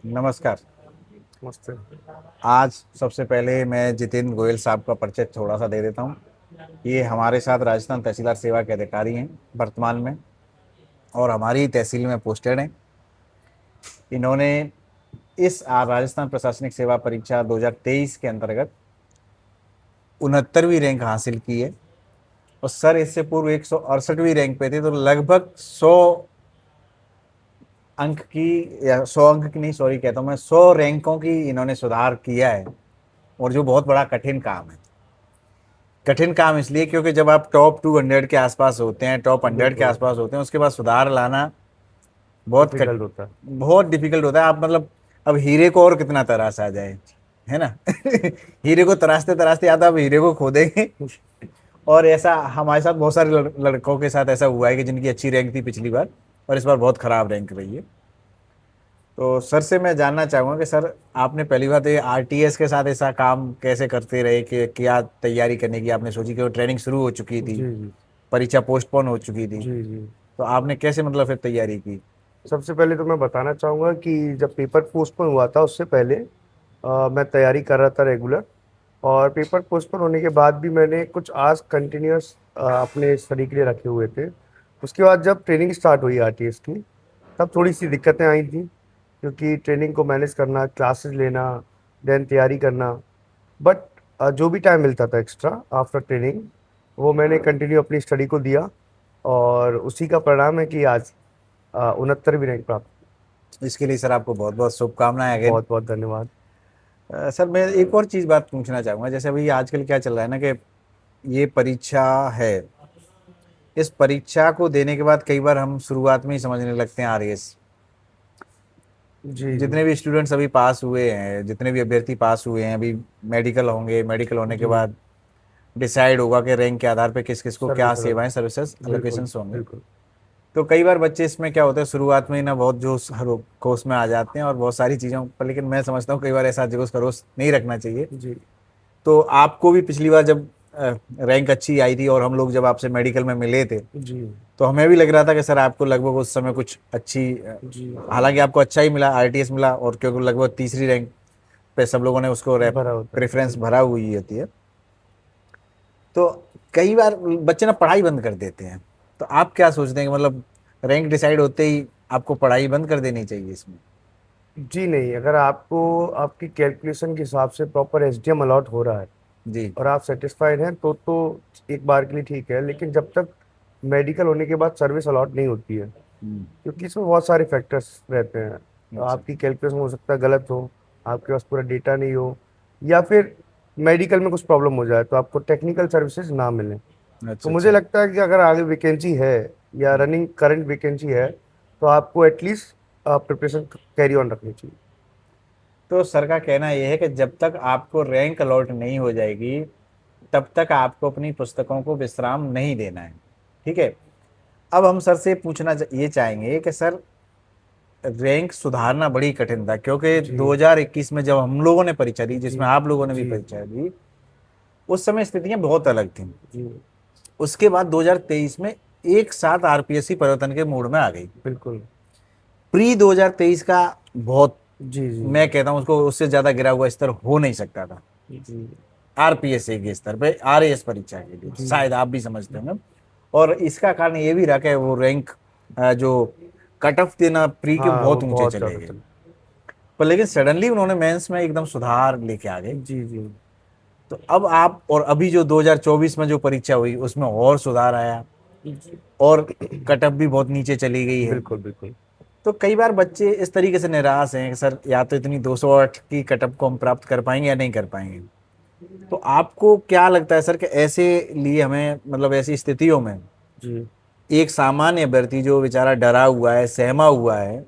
नमस्कार। मस्त है। आज सबसे पहले मैं जितेंद्र गोयल साहब का परिचय थोड़ा सा दे देता हूँ। ये हमारे साथ राजस्थान तहसीलदार सेवा के अधिकारी हैं वर्तमान में, और हमारी तहसील में पोस्टेड हैं। इन्होंने इस राजस्थान प्रशासनिक सेवा परीक्षा 2023 के अंतर्गत 69वीं रैंक हासिल की है। और सर इससे पूर्व 168वीं रैंक पे थे, तो लगभग 100 अंक की, या 100 अंक की नहीं, सॉरी कहता हूँ मैं, 100 रैंकों की इन्होंने सुधार किया है। और जो बहुत बड़ा कठिन काम है। कठिन काम इसलिए क्योंकि जब आप टॉप 200 के आसपास होते हैं, टॉप 100 के बिल्कुल। आसपास होते हैं, उसके बाद सुधार लाना बहुत कट डिफिकल्ट होता है। बहुत डिफिकल्ट होता है। आप मतलब अब हीरे को और कितना तराश आ जाए, है ना। हीरे को तराशते तराशते या तो आप हीरे को खो देंगे। और ऐसा हमारे साथ बहुत सारे लड़कों के साथ ऐसा हुआ है कि जिनकी अच्छी रैंक थी पिछली बार, और इस बार बहुत खराब रैंक रही है। तो सर से मैं जानना चाहूँगा कि सर, आपने पहली बात ये आरटीएस के साथ ऐसा काम कैसे करते रहे, कि क्या तैयारी करने की आपने सोची, कि वो ट्रेनिंग शुरू हो चुकी थी, जी जी। परीक्षा पोस्टपोन हो चुकी थी, जी जी। तो आपने कैसे मतलब फिर तैयारी की? सबसे पहले तो मैं बताना चाहूँगा कि जब पेपर पोस्टपोन हुआ था उससे पहले मैं तैयारी कर रहा था रेगुलर। और पेपर पोस्टपोन होने के बाद भी मैंने कुछ आवर्स कंटिन्यूस अपने स्टडी के लिए रखे हुए थे। उसके बाद जब ट्रेनिंग स्टार्ट हुई आरटीएस की, तब थोड़ी सी दिक्कतें आई थी, क्योंकि ट्रेनिंग को मैनेज करना, क्लासेस लेना, देन तैयारी करना। बट जो भी टाइम मिलता था एक्स्ट्रा आफ्टर ट्रेनिंग, वो मैंने कंटिन्यू अपनी स्टडी को दिया। और उसी का परिणाम है कि आज 69वीं रैंक प्राप्त। इसके लिए सर आपको बहुत बहुत शुभकामनाएं अगेन। बहुत बहुत धन्यवाद। सर मैं एक और चीज़ बात पूछना चाहूँगा, जैसे अभी आजकल क्या चल रहा है ना, कि ये परीक्षा है, इस परीक्षा को देने के बाद कई बार हम शुरुआत में ही समझने लगते हैं आरएस। जी जी। जितने भी स्टूडेंट्स अभी पास हुए हैं, जितने भी अभ्यर्थी पास हुए हैं, अभी मेडिकल होंगे, मेडिकल होने के जी। बाद डिसाइड होगा कि रैंक के आधार पे किस किस को क्या सर्विस अलग। सेवाएं, सर्विसेज बिल्कुल एलोकेशंस होंगे। बिल्कुल। तो कई बार बच्चे इसमें क्या होता है, शुरुआत में ही ना बहुत जोश खरोश में आ जाते हैं और बहुत सारी चीज़ों पर, लेकिन मैं समझता हूँ कई बार ऐसा जोश खरोश नहीं रखना चाहिए। जी तो आपको भी पिछली बार जब रैंक अच्छी आई थी और हम लोग जब आपसे मेडिकल में मिले थे, जी। तो हमें भी लग रहा था कि सर आपको लगभग उस समय कुछ अच्छी, जी। हालांकि आपको अच्छा ही मिला, आरटीएस मिला, और क्योंकि लगभग तीसरी रैंक पे सब लोगों ने उसको भरा होता है प्रेफरेंस बिल्कुल। भरा हुई होती है। तो कई बार बच्चे ना पढ़ाई बंद कर देते हैं। तो आप क्या सोचते हैं कि मतलब रैंक डिसाइड होते ही आपको पढ़ाई बंद कर देनी चाहिए इसमें? जी नहीं, अगर आपको आपकी कैलकुलेशन के हिसाब से प्रॉपर एसडीएम अलॉट हो रहा है जी। और आप सेटिस्फाइड हैं तो एक बार के लिए ठीक है। लेकिन जब तक मेडिकल होने के बाद सर्विस अलॉट नहीं होती है, हम्म। क्योंकि इसमें बहुत सारे फैक्टर्स रहते हैं। तो अच्छा। आपकी कैलकुलेशन हो सकता है गलत हो, आपके पास पूरा डेटा नहीं हो, या फिर मेडिकल में कुछ प्रॉब्लम हो जाए तो आपको टेक्निकल सर्विसेज ना मिले। तो अच्छा। मुझे अच्छा। लगता है कि अगर आगे वैकेंसी है या हम्म। रनिंग करंट वैकेंसी है, तो आपको एटलीस्ट प्रिपरेशन कैरी ऑन रखनी चाहिए। तो सर का कहना यह है कि जब तक आपको रैंक अलॉट नहीं हो जाएगी, तब तक आपको अपनी पुस्तकों को विश्राम नहीं देना है। ठीक है। अब हम सर से पूछना ये चाहेंगे कि सर, रैंक सुधारना बड़ी कठिन था, क्योंकि जी 2021 में जब हम लोगों ने परीक्षा दी, जी जिसमें आप लोगों ने भी जी परीक्षा दी, उस समय स्थितियां बहुत अलग थी। जी। उसके बाद 2023 में एक साथ आरपीएससी परिवर्तन के मोड में आ गई। बिल्कुल। प्री 2023 का बहुत, जी जी मैं कहता हूं उसको उससे ज्यादा गिरा हुआ स्तर हो नहीं सकता था जी आरपीएससी के स्तर पे, आरएएस परीक्षा के लिए, जी शायद आप भी समझते होंगे। और इसका कारण ये भी रहा कि वो रैंक, जो कट ऑफ थे ना प्री के, हाँ, वो बहुत ऊंचे बहुत चले ज़्यादा गए। चल। पर लेकिन सडनली उन्होंने मेंस में एकदम सुधार लेके आ गए। जी जी तो अब आप, और अभी जो 2024 में जो परीक्षा हुई उसमें और सुधार आया, जी। और कट ऑफ भी बहुत नीचे चली गई है। बिल्कुल बिल्कुल। तो कई बार बच्चे इस तरीके से निराश हैं कि सर, या तो इतनी 208 की कट ऑफ को हम प्राप्त कर पाएंगे या नहीं कर पाएंगे। तो आपको क्या लगता है सर, कि ऐसे लिए हमें, मतलब ऐसी स्थितियों में जी। एक सामान्य अभ्यर्थी जो बेचारा डरा हुआ है, सहमा हुआ है,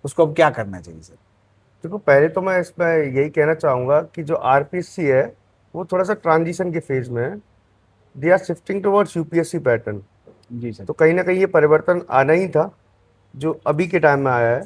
उसको अब क्या करना चाहिए सर? देखो, पहले तो मैं इसमें यही कहना चाहूँगा कि जो आरपीएससी है, वो थोड़ा सा ट्रांजिशन के फेज में है। They are shifting towards UPSC pattern. जी सर। तो कहीं ना कहीं ये परिवर्तन आना ही था, जो अभी के टाइम में आया है।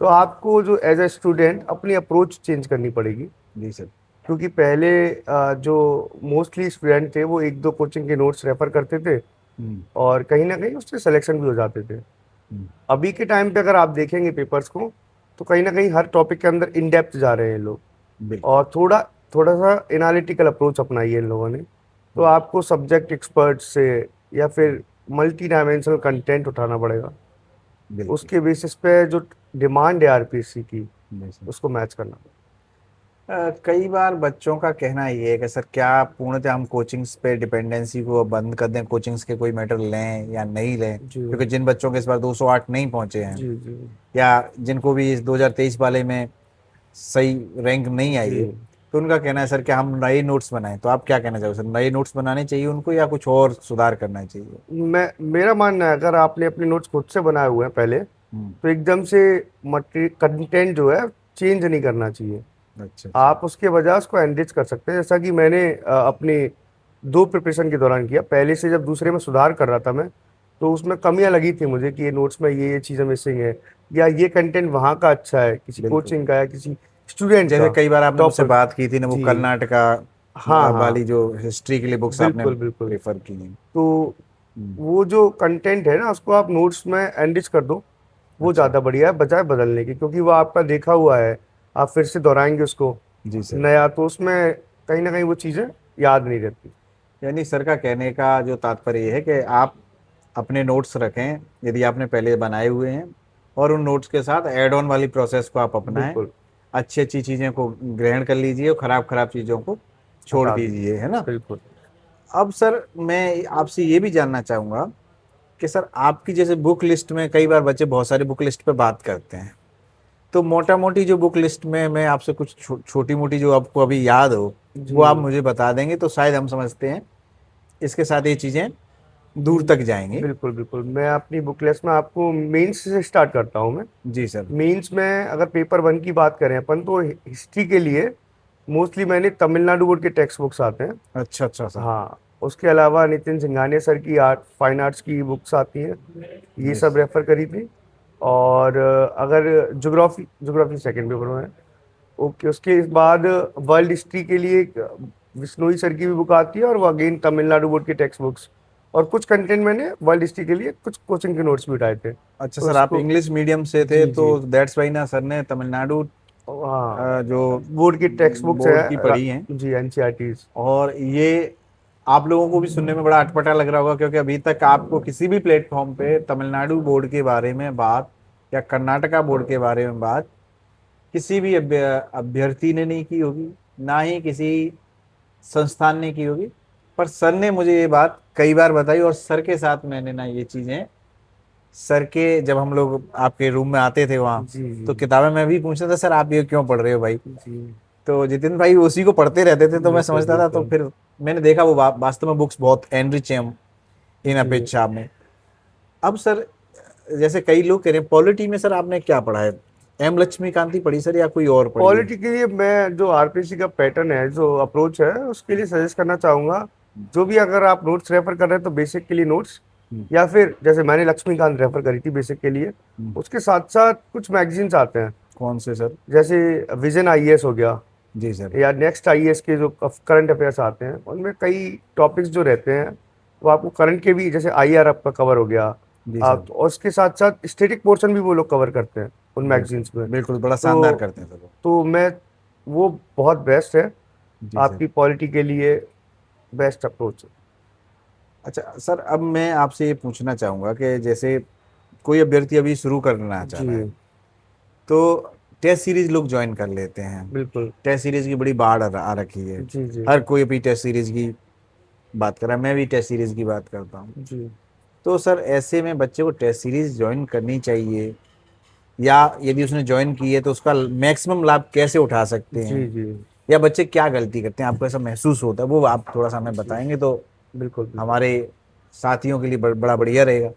तो आपको जो एज ए स्टूडेंट अपनी अप्रोच चेंज करनी पड़ेगी। जी सर। क्योंकि पहले जो मोस्टली स्टूडेंट थे वो एक दो कोचिंग के नोट्स रेफर करते थे, हम्म। और कहीं ना कहीं उससे सिलेक्शन भी हो जाते थे। हम्म। अभी के टाइम पे अगर आप देखेंगे पेपर्स को, तो कहीं ना कहीं हर टॉपिक के अंदर इन डेप्थ जा रहे हैं ये लोग, बिल्कुल। और थोड़ा थोड़ा सा एनालिटिकल अप्रोच अपनाई है इन लोगों ने। तो आपको सब्जेक्ट एक्सपर्ट से या फिर मल्टी डायमेंशनल कंटेंट उठाना पड़ेगा, बिल्कुल। उसके बेसिस पे जो डिमांड है आरपीएससी की, बिल्कुल। उसको मैच करना। कई बार बच्चों का कहना ये है कि सर क्या पूर्णतः हम कोचिंग्स पे डिपेंडेंसी को बंद कर दें, कोचिंग्स के कोई मैटर लें या नहीं लें, जी क्योंकि जिन बच्चों के इस बार 208 नहीं पहुंचे हैं, जी जी या जिनको भी इस 2023 वाले में सही रैंक नहीं आई जी। है, तो उनका कहना है सर कि हम नए नोट्स बनाएं। तो आप क्या कहना चाहोगे सर, नए नोट्स बनाने चाहिए उनको या कुछ और सुधार करना चाहिए? मेरा मानना है, अगर आपने अपने नोट्स खुद से बनाए हुए हैं पहले, हम्म। तो एकदम से मटेरियल कंटेंट जो है चेंज नहीं करना चाहिए। अच्छा अच्छा। आप उसके बजाय उसको एनरिच कर सकते हैं, जैसा कि मैंने अपनी 2 प्रिपरेशन के दौरान किया। पहले से जब दूसरे में सुधार कर रहा था मैं, तो उसमें कमियां लगी थी मुझे कि ये नोट्स में ये चीज़ें मिसिंग है, या ये कंटेंट वहाँ का अच्छा है, किसी बिल्कुल। कोचिंग का या किसी स्टूडेंट जैसे का कई बार आपने मुझसे टॉपर। बात की थी ना, वो जी। कर्नाटका हाँ हाँ। वाली जो हिस्ट्री के लिए बुक्स आपने बिल्कुल बिल्कुल। प्रेफर की हैं। तो हम्म। वो जो कंटेंट है ना, उसको आप नोट्स में एनरिच कर दो, वो अच्छा। ज़्यादा बढ़िया है बजाय बदलने की, क्योंकि वो आपका देखा हुआ है, आप फिर से दोहराएंगे उसको जी सर। नया, तो उसमें कहीं ना कहीं वो चीज़ें याद नहीं रहती। यानी सर का कहने का जो तात्पर्य ये है कि आप अपने नोट्स रखें यदि आपने पहले बनाए हुए हैं, और उन नोट्स के साथ ऐड ऑन वाली प्रोसेस को आप अपनाएं। बिल्कुल। अच्छी अच्छी चीज़ें को ग्रहण कर लीजिए और खराब खराब चीज़ों को छोड़ हटा दो। दीजिए, है ना? बिल्कुल। अब सर मैं आपसे ये भी जानना चाहूँगा कि सर आपकी जैसे बुक लिस्ट में कई बार बच्चे बहुत सारी बुक लिस्ट पे बात करते हैं, तो मोटा मोटी जो बुक लिस्ट में मैं आपसे कुछ छोटी मोटी जो आपको अभी याद हो, वो आप जी। मुझे बता देंगे तो शायद हम समझते हैं इसके साथ ये चीज़ें दूर तक जाएंगी। बिल्कुल बिल्कुल, मैं अपनी बुक लिस्ट में आपको मेंस से स्टार्ट करता हूँ मैं। जी सर। मेंस में अगर पेपर 1 की बात करें अपन, तो हिस्ट्री के लिए मोस्टली मैंने तमिलनाडु बोर्ड के टेक्स्ट बुक्स आते हैं। अच्छा अच्छा सर। हाँ, उसके अलावा नितिन सिंघानिया सर की फाइन आर्ट्स की बुक्स आती हैं, ये जी सब रेफर करी थी। और अगर ज्योग्राफी ज्योग्राफी सेकंड पेपर में है। ओके, उसके बाद वर्ल्ड हिस्ट्री के लिए एक विश्नोई सर की भी बुक आती है, और वो अगेन तमिलनाडु बोर्ड की टेक्स्ट बुक्स। और कुछ कंटेंट मैंने वर्ल्ड हिस्ट्री के लिए कुछ कोचिंग के नोट्स भी उठाए थे, अच्छा तो सर, आप उसको। इंग्लिश मीडियम से थे जी तो जी। दैट्स वाई ना सर ने तमिलनाडु हाँ, जो बोर्ड की टेक्स्ट बुक्स बोर्ड की है। पढ़ी हैं। जी, एनसीईआरटीज। और ये आप लोगों को भी सुनने में बड़ा अटपटा लग रहा होगा, क्योंकि अभी तक आपको किसी भी प्लेटफॉर्म पे तमिलनाडु बोर्ड के बारे में बात या कर्नाटका बोर्ड के बारे में बात किसी भी अभ्यर्थी ने नहीं की होगी, ना ही किसी संस्थान ने की होगी। पर सर ने मुझे ये बात कई बार बताई, और सर के साथ मैंने ना ये चीजें, सर के जब हम लोग आपके रूम में आते थे वहाँ, जी जी तो किताबें मैं भी पूछता था सर आप ये क्यों पढ़ रहे हो भाई। जी। तो जितिन भाई उसी को पढ़ते रहते थे, तो मैं बिल्कुल समझता था। तो बिल्कुल। फिर मैंने देखा वो वास्तव में बुक्स बहुत एनरिच हैं इन जी, अपेक्षा में। अब सर जैसे कई लोग कह रहे हैं पॉलिटी में, सर आपने क्या पढ़ा है? एम लक्ष्मीकांति पढ़ी सर या कोई और पढ़ी है? पॉलिटी के लिए मैं जो आरपीसी का पैटर्न है, जो अप्रोच है, उसके लिए सजेस्ट करना चाहूँगा। जो भी अगर आप नोट्स रेफर कर रहे हैं, तो बेसिक के लिए नोट्स, हम्म। या फिर जैसे मैंने लक्ष्मीकांत रेफर करी थी बेसिक के लिए। हम्म। उसके साथ साथ कुछ मैगजीन्स आते हैं, कौन से सर? जैसे विजन आईएएस हो गया, जी सर। या नेक्स्ट आईएएस के जो करंट अफेयर्स आते हैं, उनमें कई टॉपिक्स जो रहते हैं, वो आपको करंट के भी, जैसे आईआर आपका कवर हो गया। जी सर। आप और उसके साथ साथ स्टैटिक पोर्शन भी वो लोग कवर करते हैं उन बिल्कुल मैगजीन्स में। बिल्कुल, बड़ा शानदार तो करते हैं सर वो। तो मैं वो बहुत बेस्ट है जी सर। आपकी पॉलिटी के लिए, बेस्ट अप्रोच है। अच्छा सर, अब मैं आपसे ये पूछना चाहूंगा कि जैसे कोई अभ्यर्थी अभी शुरू करना चाह जी। रहा है, तो टेस्ट सीरीज लोग ज्वाइन कर लेते हैं। बिल्कुल। टेस्ट सीरीज की बड़ी बाढ़ आ रखी है। जी जी हर कोई अभी टेस्ट सीरीज की बात कर रहा है, मैं भी टेस्ट सीरीज की बात करता हूँ। जी तो सर ऐसे में बच्चे को टेस्ट सीरीज ज्वाइन करनी चाहिए, या यदि उसने ज्वाइन की है तो उसका मैक्सिमम लाभ कैसे उठा सकते जी हैं, जी। या बच्चे क्या गलती करते हैं आपको ऐसा महसूस होता है, वो आप थोड़ा सा हमें जी, बताएंगे तो बिल्कुल बिल्कुल। हमारे साथियों के लिए बड़ा बढ़िया रहेगा।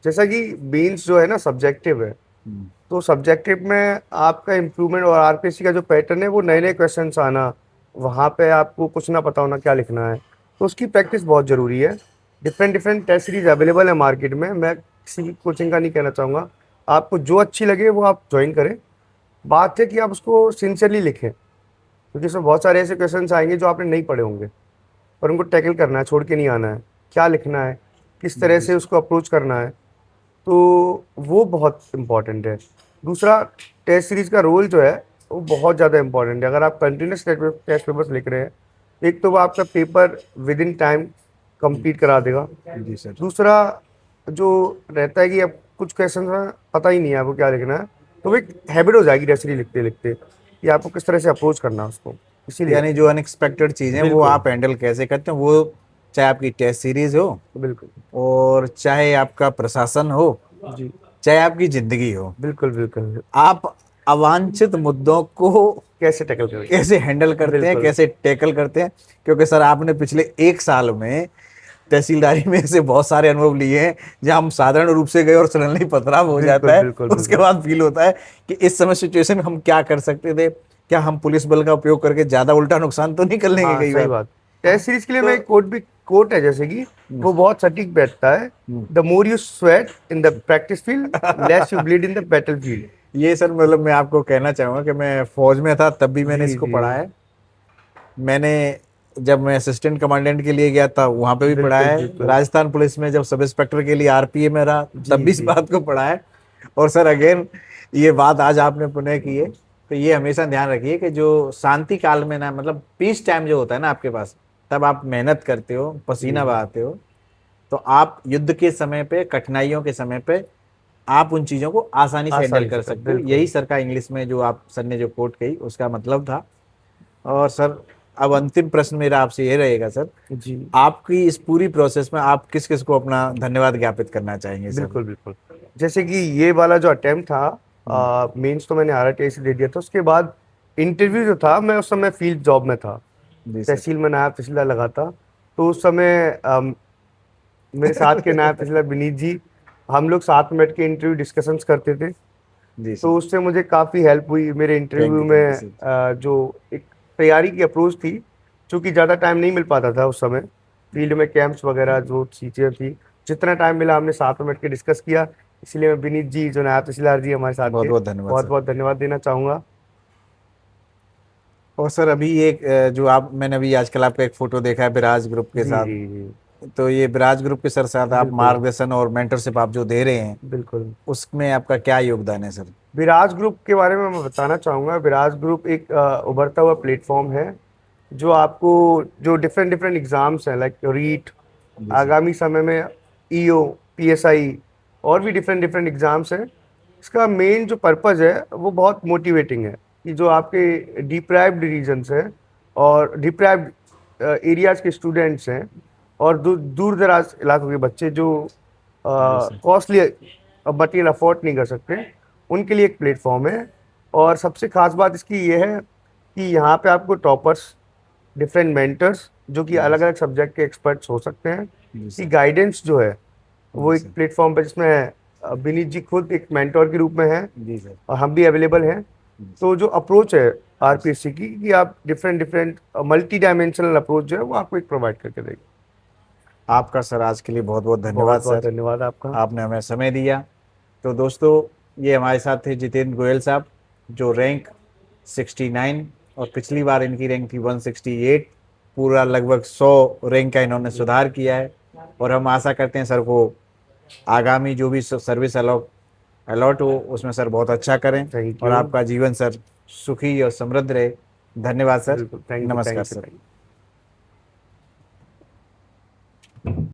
जैसा कि बीन्स जो है ना, सब्जेक्टिव है। हम्म। तो सब्जेक्टिव में आपका इम्प्रूवमेंट, और आरपीसी का जो पैटर्न है, वो नए नए क्वेश्चंस आना, वहाँ पे आपको कुछ ना पता होना क्या लिखना है, तो उसकी प्रैक्टिस बहुत ज़रूरी है। Different different test series available है मार्केट में, मैं किसी की कोचिंग का नहीं कहना चाहूँगा। आपको जो अच्छी लगे वो आप ज्वाइन करें। बात है कि आप उसको सिंसियरली लिखें, क्योंकि इसमें बहुत सारे ऐसे क्वेश्चंस आएंगे जो आपने नहीं पढ़े होंगे, पर उनको टैकल करना है, छोड़ के नहीं आना है। क्या लिखना है, किस तरह जी से सर। उसको अप्रोच करना है, तो वो बहुत इम्पॉर्टेंट है। दूसरा, टेस्ट सीरीज का रोल जो है वो बहुत ज़्यादा इंपॉर्टेंट है। अगर आप कंटिन्यूस टेस्ट पेपर्स लिख रहे हैं, एक तो वो आपका paper with in time complete करा देगा। जी सर। दूसरा जो रहता है कि अब कुछ क्वेश्चन में पता ही नहीं है आपको क्या लिखना है, तो वो एक हैबिट हो जाएगी टेस्ट सीरीज लिखते लिखते कि आपको किस तरह से अप्रोच करना है उसको, इसीलिए। यानी जो अनएक्सपेक्टेड चीज़ें वो बिल्कुल आप हैंडल कैसे करते हैं, वो चाहे आपकी टेस्ट सीरीज हो बिल्कुल। और चाहे आपका प्रशासन हो, जी चाहे आपकी जिंदगी हो, बिल्कुल बिल्कुल। आप अवांछित मुद्दों को कैसे टैकल करेंगे? कैसे हैंडल करते हैं, बिल्कुल कैसे टैकल करते हैं। क्योंकि सर आपने पिछले 1 साल में तहसीलदारी में से बहुत सारे अनुभव लिए हैं, जहां हम साधारण रूप से गए और सडनली पथराव हो बिल्कुल जाता है, बिल्कुल उसके बिल्कुल। बाद फील होता है कि इस समय सिचुएशन हम क्या कर सकते थे, क्या हम पुलिस बल का उपयोग करके ज्यादा उल्टा नुकसान तो नहीं कर लेंगे हाँ कई सही बार। बात। टेस्ट सीरीज के लिए मैं तो एक कोट भी, कोट है जैसे कि वो बहुत सटीक बैठता है। The more you sweat in the practice field, less you bleed in the battle field. ये सर मतलब मैं आपको कहना चाहूंगा कि मैं फौज में था तब भी मैंने जी इसको जी। पढ़ा है। मैंने जब मैं असिस्टेंट कमांडेंट के लिए गया था वहां पे भी पढ़ा बिल्कुल है। बिल्कुल। राजस्थान पुलिस में जब सब इंस्पेक्टर के लिए आरपीए में रहा तब जी भी इस जी। बात को पढ़ा है। और सर अगेन ये बात आज आपने पुनः की है, तो ये हमेशा ध्यान रखिए कि जो शांति काल में ना, मतलब पीस टाइम जो होता है ना आपके पास, तब आप मेहनत करते हो, पसीना जी बहाते हो, तो आप युद्ध के समय पे, कठिनाइयों के समय पे आप उन चीजों को आसानी से हैंडल आसानी कर से कर, सकते हो। यही बिल्कुल। सर का इंग्लिश में जो आप सर ने जो कोट कही उसका मतलब था। और सर अब अंतिम प्रश्न मेरा आपसे ये रहेगा सर, जी आपकी इस पूरी प्रोसेस में आप किस किस को अपना धन्यवाद ज्ञापित करना चाहेंगे सर? बिल्कुल बिल्कुल। जैसे कि ये वाला जो अटेम्प्ट हम्म, था, मेंस तो मैंने आरआरटी से दे दिया था, उसके बाद इंटरव्यू जो था, मैं उस समय फील्ड जॉब में था, जी सर। तहसील में नायब तहसीलदार लगा था। तो उस समय मेरे साथ के नायब तहसीलदार विनीत जी, हम लोग साथ में बैठ के इंटरव्यू डिस्कशंस करते थे। जी तो सर। उससे मुझे काफ़ी हेल्प हुई मेरे इंटरव्यू थैंक यू में। सर। जो एक तैयारी की अप्रोच थी, क्योंकि ज़्यादा टाइम नहीं मिल पाता था उस समय, फील्ड में कैंप्स वगैरह जो चीज़ें थी, जितना टाइम मिला हमने साथ में बैठ के डिस्कस किया। इसलिए मैं विनीत जी जो नायब तहसीलदार जी हमारे साथ बहुत के, बहुत धन्यवाद बहुत सर। बहुत धन्यवाद देना चाहूँगा। और सर अभी एक जो आप, मैंने अभी आजकल आपका एक फोटो देखा है विराज ग्रुप के जी साथ, जी जी। तो ये विराज ग्रुप के सर साथ आप बिल्कुल मार्गदर्शन और मेंटरशिप आप जो दे रहे हैं, बिल्कुल। उसमें आपका क्या योगदान है सर? विराज ग्रुप के बारे में मैं बताना चाहूँगा। विराज ग्रुप एक उभरता हुआ प्लेटफॉर्म है, जो आपको जो डिफरेंट डिफरेंट एग्जाम्स हैं, लाइक रीट, जी सर। आगामी समय में ईओ, पीएसआई, और भी डिफरेंट डिफरेंट एग्जाम्स हैं। इसका मेन जो पर्पज़ है वो बहुत मोटिवेटिंग है, कि जो आपके डिप्राइव्ड रीजन्स हैं और डिप्राइव्ड एरियाज के स्टूडेंट्स हैं, और दूर दराज इलाकों के बच्चे जो जी सर। कॉस्टली मटेरियल अफोर्ड नहीं कर सकते, उनके लिए एक प्लेटफॉर्म है। और सबसे खास बात इसकी ये है कि यहाँ पे आपको टॉपर्स, डिफरेंट मेंटर्स जो कि जी अलग सर। अलग सब्जेक्ट के एक्सपर्ट्स हो सकते हैं, जी कि सर। गाइडेंस जो है वो जी एक सर। प्लेटफॉर्म पे, जिसमें विनीत जी खुद एक मेंटोर के रूप में हैं जी सर। और हम भी अवेलेबल हैं। जी सर। तो जो अप्रोच है आरपीएससी की, कि आप different different multi dimensional approach जो है वो आपको एक प्रोवाइड करके देगी। आपका सर आज के लिए बहुत बहुत धन्यवाद बहुत बहुत सर, धन्यवाद आपका। आपने हमें समय दिया। तो दोस्तों, ये हमारे साथ थे जितेंद्र गोयल साहब, जो रैंक 69, और पिछली बार इनकी रैंक थी 168। पूरा लगभग 100 रैंक का इन्होंने सुधार किया है। और हम आशा करते हैं सर को आगामी जो भी सर्विस अलॉट अलॉट हो उसमें सर बहुत अच्छा करें, थैंक और यू। आपका जीवन सर सुखी और समृद्ध रहे। धन्यवाद सर। बिल्कुल, थैंक यू नमस्कार thank you sir. Thank you.